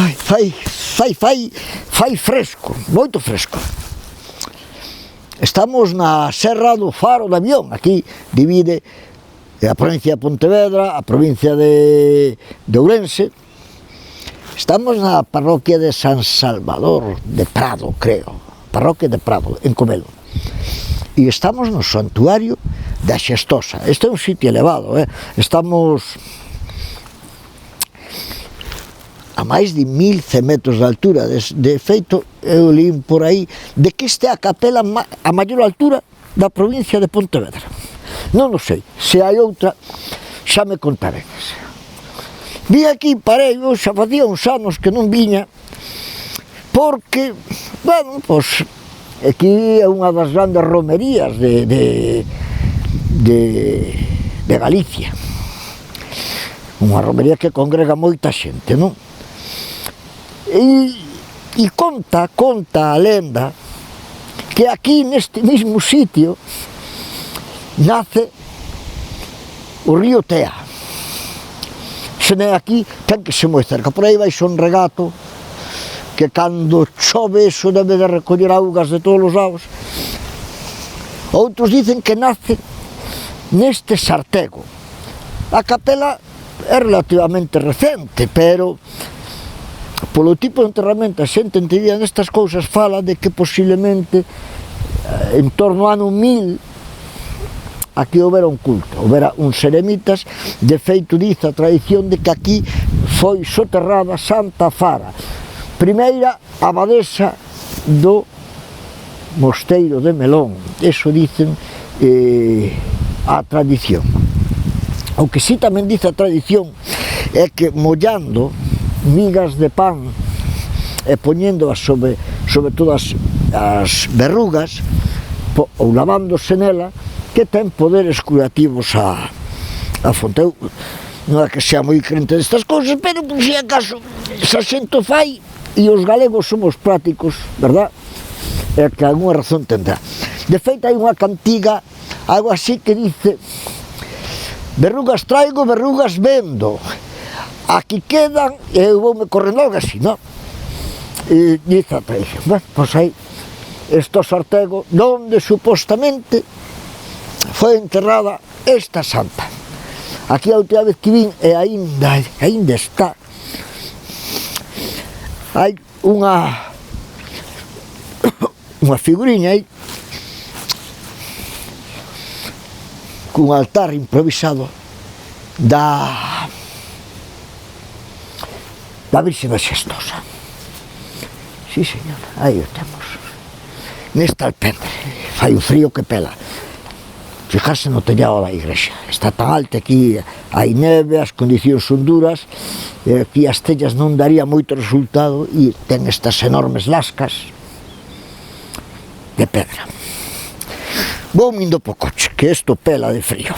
Fai fresco, moito fresco. Estamos na Serra do Faro de Avión, aquí divide a provincia de Pontevedra, a provincia de Ourense. Estamos na parroquia de San Salvador de Prado, creo, parroquia de Prado, en Comelo. E estamos no santuario da Xestosa. Este é un sitio elevado, estamos a máis de 1100 metros de altura. De feito, eu li por aí de que este é a capela a maior altura da provincia de Pontevedra. Non o sei, se hai outra, xa me contaredes. Vi aquí, parei, xa facía uns anos que non viña, porque, bueno, pois, aquí é unha das grandes romerías de Galicia. Unha romería que congrega moita xente, non? E conta a lenda que aquí neste mismo sitio nace o río Tea. Se non é aquí, ten que ser moi cerca. Por aí vai un regato que cando chove eso debe de recoller augas de todos os lados. Outros dicen que nace neste Sartego. A capela é relativamente recente, pero polo tipo de enterramento a xente entendida nestas cousas fala de que posiblemente en torno ao ano 1000 aquí houbera un culto, houbera uns eremitas. De feito dice a tradición de que aquí foi soterrada Santa Fara, primeira abadesa do mosteiro de Melón. Eso dicen a tradición. O que si tamén dice a tradición é que mollando migas de pan e poñéndoas sobre todas as verrugas ou lavándose nela, que ten poderes curativos a fonte. Non é que sea moi crente destas cousas, pero por si acaso esa xente fai, e os galegos somos prácticos, verdad? É que alguna razón tendrá. De feito hai unha cantiga, algo así que dice: verrugas traigo, verrugas vendo, aquí quedan e eu voume correndo, algo así, non? E dice a tradición. Bueno, pois aí este Sartego, donde supostamente foi enterrada esta santa. Aquí a última vez que vin, e aínda está, hai unha figuriña aí cun altar improvisado da Virxe da Xestosa. Sí, señor, aí o temos, nesta alpendre. Fai un frío que pela. Fijarse no tellado da igrexa, está tan alta aquí, hai neve, as condicións son duras, e aquí as tellas non daría moito resultado, e ten estas enormes lascas de pedra. Vou mindo po coche, que isto pela de frío.